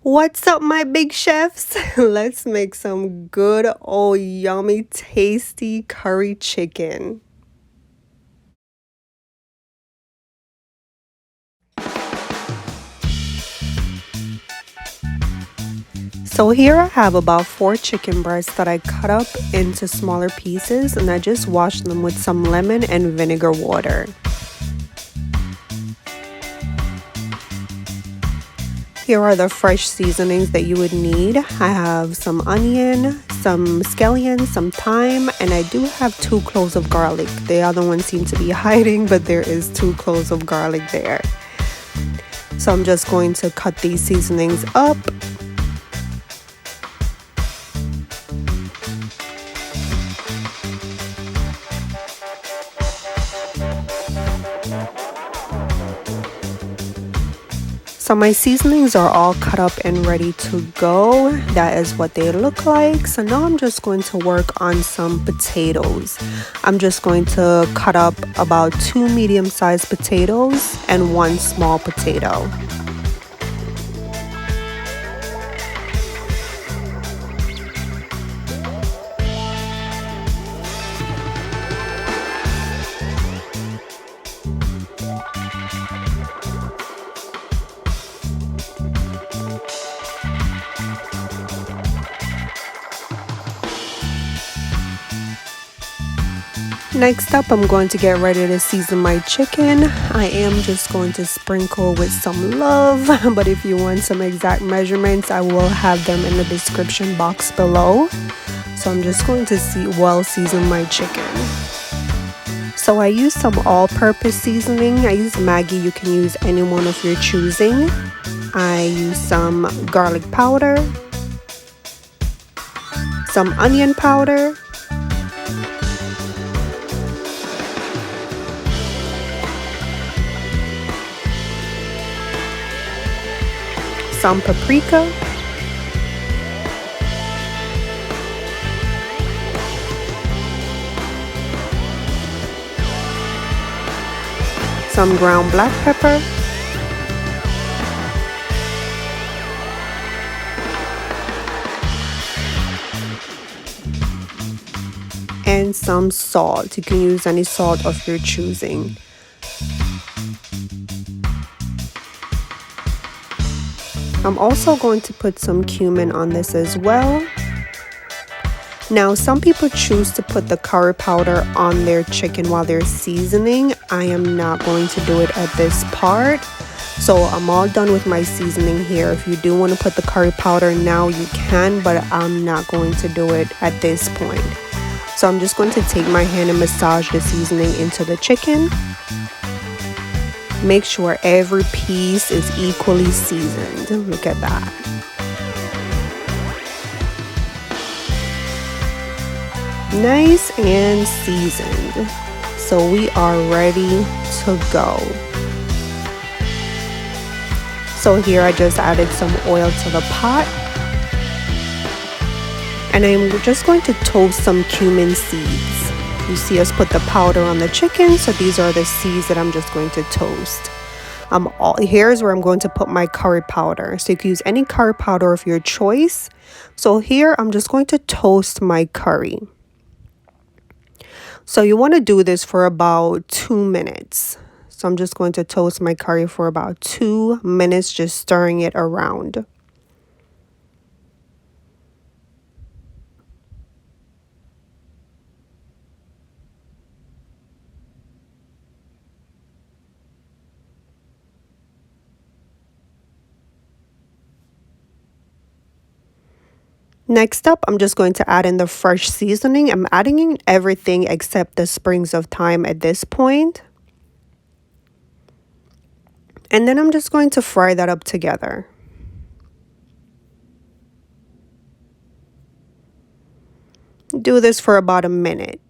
What's up, my big chefs? Let's make some good old yummy tasty curry chicken. So here I have about 4 chicken breasts that I cut up into smaller pieces, and I just washed them with some lemon and vinegar water. Here are the fresh seasonings that you would need. I have some onion, some scallion, some thyme, and I do have 2 cloves of garlic. The other one seemed to be hiding, but there is 2 cloves of garlic there. So I'm just going to cut these seasonings up. So my seasonings are all cut up and ready to go. That is what they look like. So now I'm just going to work on some potatoes. I'm just going to cut up about 2 medium-sized potatoes and 1 small potato. Next up, I'm going to get ready to season my chicken. I am just going to sprinkle with some love, but if you want some exact measurements, I will have them in the description box below. So I'm just going to season my chicken. So I use some all-purpose seasoning. I use Maggi. You can use any one of your choosing. I use some garlic powder, some onion powder, some paprika, some ground black pepper, and some salt. You can use any salt of your choosing. I'm also going to put some cumin on this as well. Now, some people choose to put the curry powder on their chicken while they're seasoning. I am not going to do it at this part. So I'm all done with my seasoning here. If you do want to put the curry powder now, you can, but I'm not going to do it at this point. So I'm just going to take my hand and massage the seasoning into the chicken. Make sure every piece is equally seasoned. Look at that. Nice and seasoned. So we are ready to go. So here I just added some oil to the pot. And I'm just going to toast some cumin seeds. You see us put the powder on the chicken, so these are the seeds that I'm just going to toast. Here's where I'm going to put my curry powder. So you can use any curry powder of your choice. So here I'm just going to toast my curry. So you want to do this for about 2 minutes. So I'm just going to toast my curry for about 2 minutes, just stirring it around. Next up, I'm just going to add in the fresh seasoning. I'm adding in everything except the sprigs of thyme at this point. And then I'm just going to fry that up together. Do this for about a minute.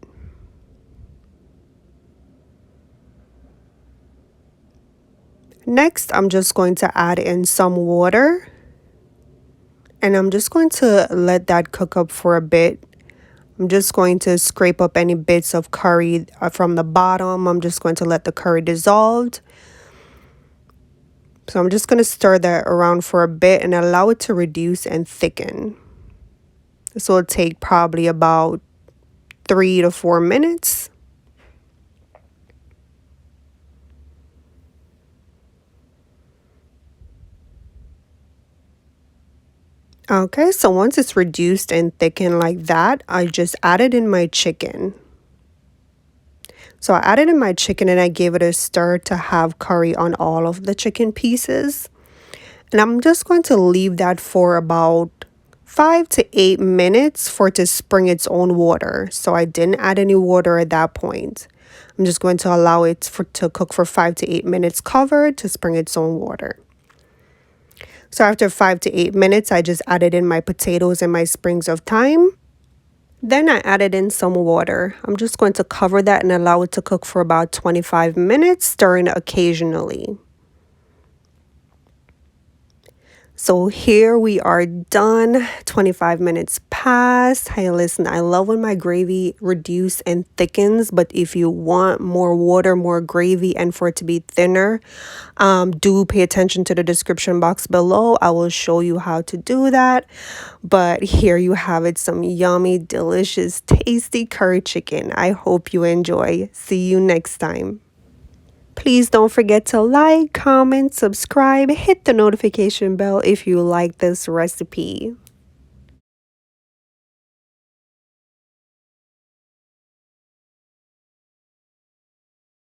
Next, I'm just going to add in some water. And I'm just going to let that cook up for a bit. I'm just going to scrape up any bits of curry from the bottom. I'm just going to let the curry dissolve. So I'm just going to stir that around for a bit and allow it to reduce and thicken. This will take probably about 3 to 4 minutes. Okay, so once it's reduced and thickened like that, I just added in my chicken. So I added in my chicken and I gave it a stir to have curry on all of the chicken pieces. And I'm just going to leave that for about 5 to 8 minutes for it to spring its own water. So I didn't add any water at that point. I'm just going to allow it to cook for 5 to 8 minutes covered to spring its own water. So after 5 to 8 minutes, I just added in my potatoes and my sprigs of thyme. Then I added in some water. I'm just going to cover that and allow it to cook for about 25 minutes, stirring occasionally. So here we are done. 25 minutes passed. Hey, listen, I love when my gravy reduces and thickens, but if you want more water, more gravy, and for it to be thinner, do pay attention to the description box below. I will show you how to do that. But here you have it, some yummy, delicious, tasty curry chicken. I hope you enjoy. See you next time. Please don't forget to like, comment, subscribe, hit the notification bell if you like this recipe.